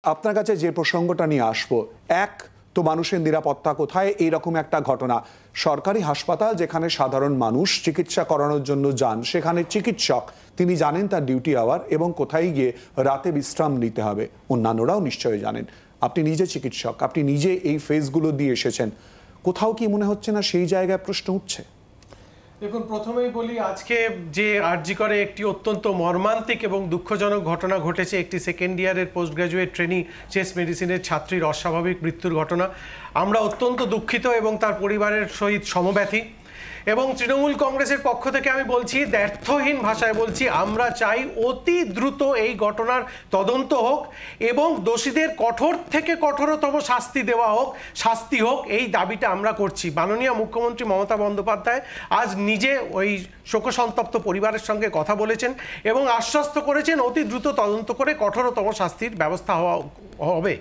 আপনার কাছে যে প্রসঙ্গটা নিয়ে আসবো, এক তো মানুষের নিরাপত্তা কোথায়, এইরকম একটা ঘটনা। সরকারি হাসপাতাল যেখানে সাধারণ মানুষ চিকিৎসা করানোর জন্য যান, সেখানে চিকিৎসক তিনি জানেন তার ডিউটি আওয়ার এবং কোথায় গিয়ে রাতে বিশ্রাম নিতে হবে। অন্যান্যরাও নিশ্চয়ই জানেন। আপনি নিজে চিকিৎসক, আপনি নিজে এই ফেজগুলো দিয়ে এসেছেন। কোথাও কি মনে হচ্ছে না সেই জায়গায় প্রশ্ন উঠছে? দেখুন, প্রথমেই বলি, আজকে যে আরজি করে একটি অত্যন্ত মর্মান্তিক এবং দুঃখজনক ঘটনা ঘটেছে। একটি সেকেন্ড ইয়ারের পোস্ট গ্র্যাজুয়েট ট্রেনি চেস্ট মেডিসিনের ছাত্রীর অস্বাভাবিক মৃত্যুর ঘটনা। আমরা অত্যন্ত দুঃখিত এবং তার পরিবারের সহিত সমব্যথী। এবং তৃণমূল কংগ্রেসের পক্ষ থেকে আমি বলছি, দ্ব্যর্থহীন ভাষায় বলছি, আমরা চাই অতি দ্রুত এই ঘটনার তদন্ত হোক এবং দোষীদের কঠোর থেকে কঠোরতম শাস্তি হোক, এই দাবিটা আমরা করছি। মাননীয় মুখ্যমন্ত্রী মমতা বন্দ্যোপাধ্যায় আজ নিজে ওই শোকসন্তপ্ত পরিবারের সঙ্গে কথা বলেছেন এবং আশ্বস্ত করেছেন অতি দ্রুত তদন্ত করে কঠোরতম শাস্তির ব্যবস্থা হবে।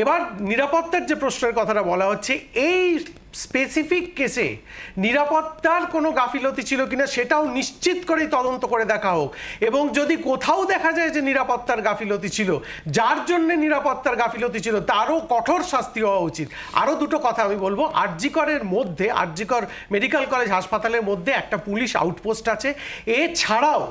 এবার নিরাপত্তার যে প্রশ্নের কথাটা বলা হচ্ছে, এই স্পেসিফিক কেসে নিরাপত্তার কোনো গাফিলতি ছিল কিনা সেটাও নিশ্চিত করেই তদন্ত করে দেখা হোক। এবং যদি কোথাও দেখা যায় যে নিরাপত্তার গাফিলতি ছিল, যার জন্য নিরাপত্তার গাফিলতি ছিল, তারও কঠোর শাস্তি হওয়া উচিত। আরও দুটো কথা আমি বলবো। আরজিকরের মধ্যে, আরজিকর মেডিকেল কলেজ হাসপাতালের মধ্যে একটা পুলিশ আউটপোস্ট আছে। এছাড়াও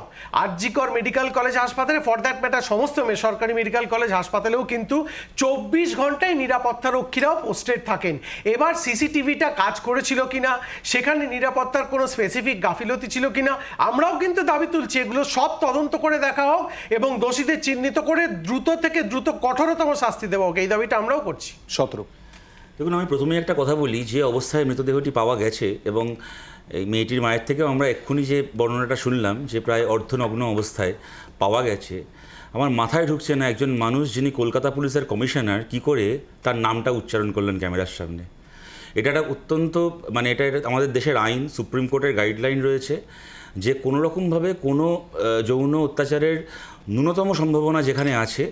আরজিকর মেডিকেল কলেজ হাসপাতালে, ফর দ্যাট ম্যাটার সমস্ত বেসরকারি মেডিকেল কলেজ হাসপাতালেও কিন্তু 24 ঘন্টায় নিরাপত্তা রক্ষীরাও পোস্টেড থাকেন। এবার সিসিটিভিটা কাজ করেছিল কিনা, সেখানে নিরাপত্তার কোনো স্পেসিফিক গাফিলতি ছিল কিনা, আমরাও কিন্তু দাবি তুলছি এগুলো সব তদন্ত করে দেখা হোক এবং দোষীদের চিহ্নিত করে দ্রুত থেকে দ্রুত কঠোরতম শাস্তি দেওয়া হোক, এই দাবিটা আমরাও করছি। শতরূপ, দেখুন, আমি প্রথমেই একটা কথা বলি, যে অবস্থায় মৃতদেহটি পাওয়া গেছে এবং এই মেয়েটির মায়ের থেকেও আমরা এক্ষুনি যে বর্ণনাটা শুনলাম যে প্রায় অর্ধনগ্ন অবস্থায় পাওয়া গেছে, আমার মাথায় ঢুকছে না একজন মানুষ যিনি কলকাতা পুলিশের কমিশনার কি করে তার নামটা উচ্চারণ করলেন ক্যামেরার সামনে। এটা একটা অত্যন্ত এটা আমাদের দেশের আইন, সুপ্রিম কোর্টের গাইডলাইন রয়েছে যে কোনো রকমভাবে কোনো যৌন অত্যাচারের ন্যূনতম সম্ভাবনা যেখানে আছে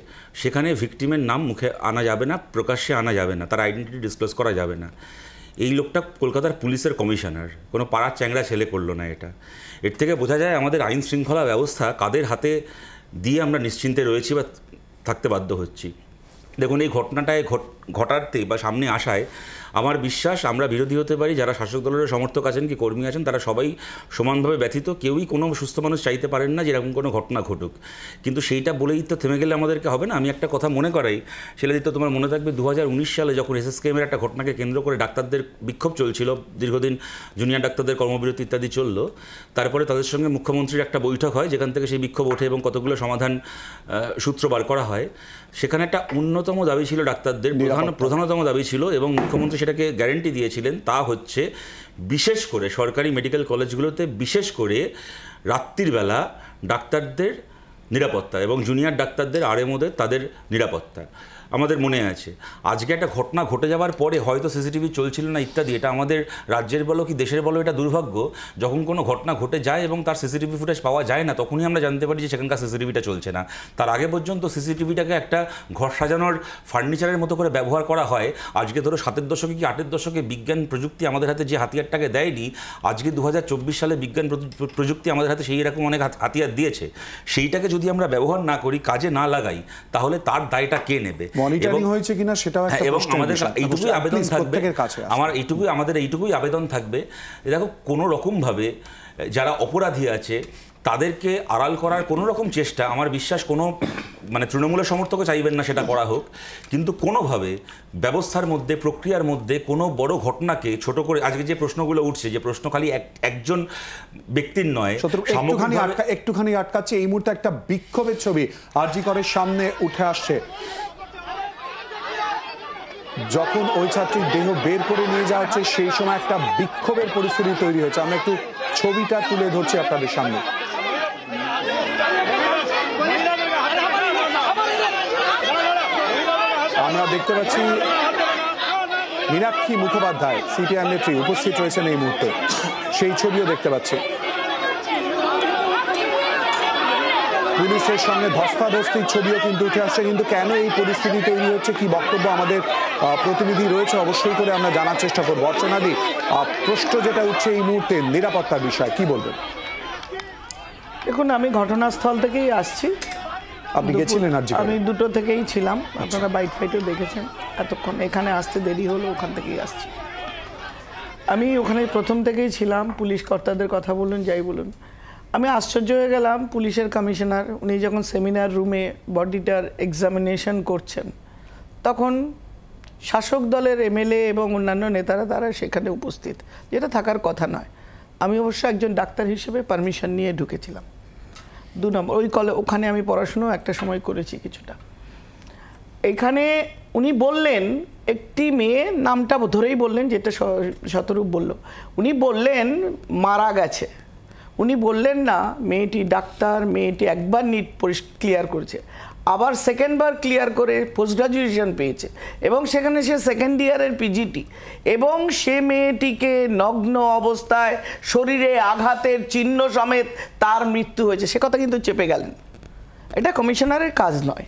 সেখানে ভিকটিমের নাম মুখে আনা যাবে না, প্রকাশ্যে আনা যাবে না, তার আইডেন্টিটি ডিসক্লোজ করা যাবে না। এই লোকটা কলকাতার পুলিশের কমিশনার, কোনো পাড়ার চ্যাংড়া ছেলে করলো না এটা। এর থেকে বোঝা যায় আমাদের আইন শৃঙ্খলা ব্যবস্থা কাদের হাতে দিয়ে আমরা নিশ্চিন্তে রয়েছি বা থাকতে বাধ্য হচ্ছি। দেখুন, এই ঘটনাটায় ঘটাতে বা সামনে আসায় আমার বিশ্বাস আমরা বিরোধী হতে পারি, যারা শাসক দলের সমর্থক আছেন কি কর্মী আছেন তারা সবাই সমানভাবে ব্যথিত। কেউই কোনো সুস্থ মানুষ চাইতে পারেন না যে এরকম কোনো ঘটনা ঘটুক, কিন্তু সেইটা বলেই তো থেমে গেলে আমাদেরকে হবে না। আমি একটা কথা মনে করাই, শিলাদিত্য, তোমার মনে থাকবে 2019 সালে যখন এসএসকেএমের একটা ঘটনাকে কেন্দ্র করে ডাক্তারদের বিক্ষোভ চলছিল, দীর্ঘদিন জুনিয়র ডাক্তারদের কর্মবিরতি ইত্যাদি চললো, তারপরে তাদের সঙ্গে মুখ্যমন্ত্রীর একটা বৈঠক হয় যেখান থেকে সেই বিক্ষোভ ওঠে এবং কতগুলো সমাধান সূত্র বার করা হয়। সেখানে একটা অন্যতম দাবি ছিল ডাক্তারদের, প্রধানতম দাবি ছিল এবং মুখ্যমন্ত্রী সেটাকে গ্যারেন্টি দিয়েছিলেন, তা হচ্ছে বিশেষ করে সরকারি মেডিকেল কলেজগুলোতে বিশেষ করে রাত্রির বেলা ডাক্তারদের নিরাপত্তা এবং জুনিয়র ডাক্তারদের আরএমওদের তাদের নিরাপত্তা। আমাদের মনে আছে আজকে একটা ঘটনা ঘটে যাওয়ার পরে হয়তো সিসিটিভি চলছিল না ইত্যাদি, এটা আমাদের রাজ্যের বলো কি দেশের বলো এটা দুর্ভাগ্য। যখন কোনো ঘটনা ঘটে যায় এবং তার সিসিটিভি ফুটেজ পাওয়া যায় না, তখনই আমরা জানতে পারি যে সেখানকার সিসিটিভিটা চলছে না। তার আগে পর্যন্ত সিসিটিভিটাকে একটা ঘর সাজানোর ফার্নিচারের মতো করে ব্যবহার করা হয়। আজকে ধরো 7-এর দশকে কি 8-এর দশকে বিজ্ঞান প্রযুক্তি আমাদের হাতে যে হাতিয়ারটাকে দেয়নি, আজকে 2024 সালে বিজ্ঞান প্রযুক্তি আমাদের হাতে সেই রকম অনেক হাতিয়ার দিয়েছে। সেইটাকে যদি আমরা ব্যবহার না করি, কাজে না লাগাই, তাহলে তার দায়টা কে নেবে? মনিটরিং হয়েছে কিনা সেটাও একটা এবং প্রশ্ন। আমাদের এইটুকুই আবেদন থাকবে, আমাদের এইটুকুই আবেদন থাকবে, দেখো কোনো রকমভাবে যারা অপরাধী আছে তাদেরকে আড়াল করার কোনো রকম চেষ্টা, আমার বিশ্বাস কোনো তৃণমূলের সমর্থকও চাইবেন না সেটা করা হোক, কিন্তু কোনোভাবে ব্যবস্থার মধ্যে, প্রক্রিয়ার মধ্যে কোনো বড় ঘটনাকে ছোট করে, আজকে যে প্রশ্নগুলো উঠছে, যে প্রশ্ন খালি একজন ব্যক্তির নয়, একটুখানি আটকাচ্ছে। এই মুহূর্তে একটা বিক্ষোভের ছবি আরজি করের সামনে উঠে আসছে। যখন ওই ছাত্রীর দেহ বের করে নিয়ে যাওয়া হচ্ছে, সেই সময় একটা বিক্ষোভের পরিস্থিতি তৈরি হচ্ছে। আমরা একটু ছবিটা তুলে ধরছি আপনাদের সামনে। আমরা দেখতে পাচ্ছি মীনাক্ষী মুখোপাধ্যায়, সিপিআইএম নেত্রী, উপস্থিত রয়েছেন এই মুহূর্তে, সেই ছবিও দেখতে পাচ্ছি। পুলিশের সঙ্গে ধস্তাধস্তির ছবিও কিন্তু উঠে আসছে। কিন্তু কেন এই পরিস্থিতি তৈরি হচ্ছে, কি বক্তব্য আমাদের প্রতিনিধি রয়েছে অবশ্যই করে আমরা জানার চেষ্টা করবো। অর্চনাদি, প্রশ্ন যেটা উঠছে এই মুহূর্তে নিরাপত্তার বিষয়, কি বলবেন? দেখুন, আমি ঘটনাস্থল থেকেই আসছি। আপনি গেছিলেন আরজি করে? আমি 2টো থেকেই ছিলাম, আপনারা বাইট ফাইটও দেখেছেন। এতক্ষণ এখানে আসতে দেরি হলো, ওখান থেকেই আসছি। আমি ওখানে প্রথম থেকেই ছিলাম। পুলিশ কর্তাদের কথা বলুন, যাই বলুন, আমি আশ্চর্য হয়ে গেলাম। পুলিশের কমিশনার উনি যখন সেমিনার রুমে বডিটার এক্সামিনেশন করছেন, তখন শাসক দলের এমএলএ এবং অন্যান্য নেতারা তারা সেখানে উপস্থিত, যেটা থাকার কথা নয়। আমি অবশ্য একজন ডাক্তার হিসেবে পারমিশন নিয়ে ঢুকেছিলাম। 2 নম্বর ওখানে আমি পড়াশুনো একটা সময় করেছি কিছুটা। এখানে উনি বললেন, একটি মেয়ে, নামটা ধরেই বললেন, যেটা শতরূপ বলল, উনি বললেন মারা গেছে। উনি বললেন না মেয়েটি ডাক্তার, মেয়েটি একবার নিট ক্লিয়ার করেছে, আবার সেকেন্ডবার ক্লিয়ার করে পোস্ট গ্রাজুয়েশন পেয়েছে, এবং সেখানে সে সেকেন্ড ইয়ারের পিজিটি, এবং সে মেয়েটিকে নগ্ন অবস্থায় শরীরে আঘাতের চিহ্ন সমেত তার মৃত্যু হয়েছে। সে কথা কিন্তু চেপে গেলেন। এটা কমিশনারের কাজ নয়।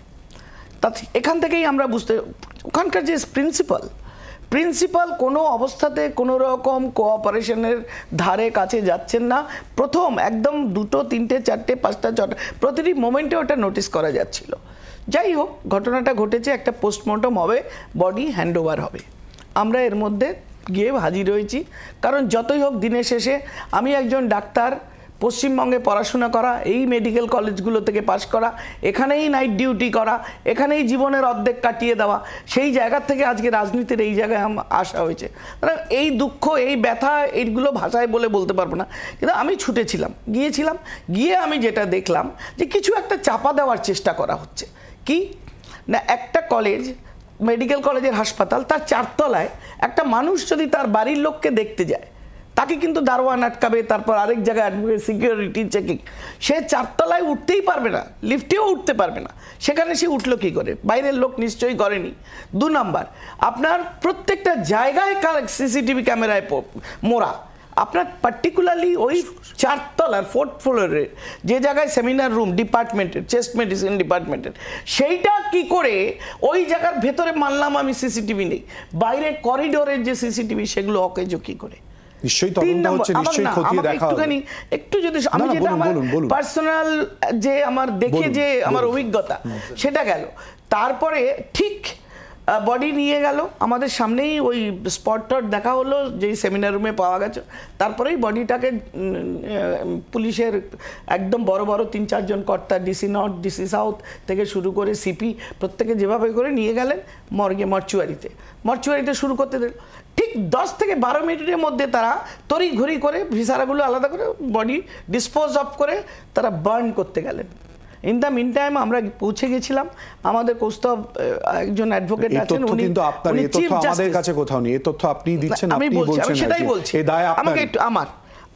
তা এখান থেকেই আমরা বুঝতে, ওখানকার যে প্রিন্সিপাল কোনো অবস্থাতে কোনো রকম কোঅপারেশনের ধারে কাছে যাচ্ছেন না। প্রথম একদম 2টো 3টে 4টে 5টা 6টা প্রতিটি মোমেন্টে ওটা নোটিস করা যাচ্ছিল। যাই হোক, ঘটনাটা ঘটেছে, একটা পোস্টমর্টম হবে, বডি হ্যান্ডওভার হবে। আমরা এর মধ্যে গিয়ে হাজির হয়েছি, কারণ যতই হোক দিনের শেষে আমি একজন ডাক্তার, পশ্চিমবঙ্গে পড়াশোনা করা, এই মেডিকেল কলেজগুলো থেকে পাশ করা, এখানেই নাইট ডিউটি করা, এখানেই জীবনের অর্ধেক কাটিয়ে দেওয়া, সেই জায়গার থেকে আজকে রাজনীতির এই জায়গায় আসা হয়েছে। এই দুঃখ, এই ব্যথা, এইগুলো ভাষায় বলতে পারবো না, কিন্তু আমি ছুটেছিলাম, গিয়ে আমি যেটা দেখলাম যে কিছু একটা চাপা দেওয়ার চেষ্টা করা হচ্ছে। কি না, একটা কলেজ, মেডিকেল কলেজের হাসপাতাল, তার 4 তলায় একটা মানুষ যদি তার বাড়ির লোককে দেখতে যায়, তাকে কিন্তু দারোয়ান আটকাবে, তারপর আরেক জায়গায় আটকাবে, সিকিউরিটি চেকিং। সে 4 তলায় উঠতেই পারবে না, লিফটেও উঠতে পারবে না। সেখানে সে উঠলো কী করে? বাইরের লোক নিশ্চয়ই করেনি। 2 নাম্বার, আপনার প্রত্যেকটা জায়গায় সিসিটিভি ক্যামেরায় মোড়া। আপনার পার্টিকুলারলি ওই 4 তলার 4th ফ্লোরে যে জায়গায় সেমিনার রুম ডিপার্টমেন্টের, চেস্ট মেডিসিন ডিপার্টমেন্টের, সেইটা কি করে ওই জায়গার ভেতরে মানলাম আমি সিসিটিভি নেই, বাইরে করিডোরের যে সিসিটিভি সেগুলো অকেজো কী করে? নিশ্চয়ই তদন্ত হচ্ছে, নিশ্চয়ই খতিয়ে দেখা হবে। একটু যদি আমি যেটা আমার পার্সোনাল যে আমার দেখে যে আমার অভিজ্ঞতা সেটা গেল, তারপরে ঠিক বডি নিয়ে গেল আমাদের সামনেই, ওই স্পটটা দেখা হলো যেই সেমিনার রুমে পাওয়া গেছে। তারপরেই বডিটাকে পুলিশের একদম বড় 3-4 জন কর্তা, ডিসি নর্থ, ডিসি সাউথ থেকে শুরু করে সিপি, প্রত্যেকে যেভাবে করে নিয়ে গেলেন মর্চুয়ারিতে শুরু করতে দিল। ঠিক 10 থেকে 12 মিনিটের মধ্যে তারা তড়িঘড়ি করে ভিসারাগুলো আলাদা করে বডি ডিসপোজ অফ করে তারা বার্ন করতে গেলেন। ইন দ্য মিন টাইম আমরা পৌঁছে গেছিলাম। আমাদের কৌস্তব একজন অ্যাডভোকেট আছেন, উনি কিন্তু আপনার এই তথ্য আমাদের কাছে কোথাও নেই, এই তথ্য আপনি দিচ্ছেন, আপনি বলছেন, আমি সেটাই বলছি। এই দায় আপনার। আমাকে একটু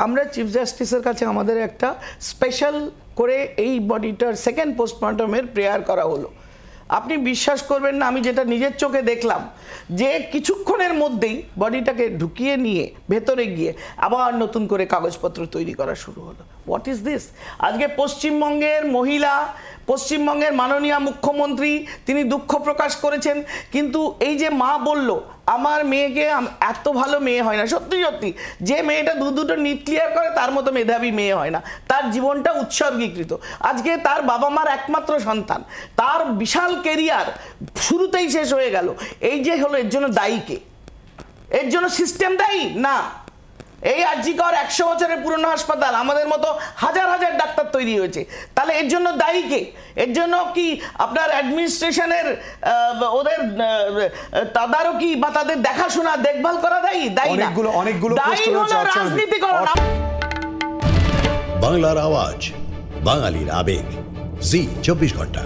আমরা চিফ জাস্টিসের কাছে আমাদের একটা স্পেশাল করে এই বডিটার সেকেন্ড পোস্টমর্টমের প্রেয়ার করা হলো। আপনি বিশ্বাস করবেন না, আমি যেটা নিজের চোখে দেখলাম, যে কিছুক্ষণের মধ্যেই বডিটাকে ঢুকিয়ে নিয়ে ভেতরে গিয়ে আবার নতুন করে কাগজপত্র তৈরি করা শুরু হলো। What is this? আজকে পশ্চিমবঙ্গের মহিলা, পশ্চিমবঙ্গের মাননীয় মুখ্যমন্ত্রী তিনি দুঃখ প্রকাশ করেছেন, কিন্তু এই যে মা বলল আমার মেয়েকে, এত ভালো মেয়ে হয় না। সত্যি যে মেয়েটা 2টো নিট ক্লিয়ার করে তার মতো মেধাবী মেয়ে হয় না, তার জীবনটা উৎসর্গীকৃত। আজকে তার বাবা মার একমাত্র সন্তান, তার বিশাল কেরিয়ার শুরুতেই শেষ হয়ে গেল। এই যে হলো, এর জন্য দায়ী কে? এর জন্য সিস্টেম দায়ী না। এই আরজি কর 100 বছরের পুরনো হাসপাতাল, আমাদের মতো হাজার হাজার ডাক্তার তৈরি হয়েছে, তাহলে এর জন্য দায়ী কে? এর জন্য কি আপনার অ্যাডমিনিস্ট্রেশনের ওদের তদারকি বা তাদের দেখাশোনা দেখভাল করা দায়ী? দায়ী না, দায়ী হলো রাজনীতিকরণ। বাংলার আওয়াজ, বাঙালির আবেগ, জি 24 ঘন্টা।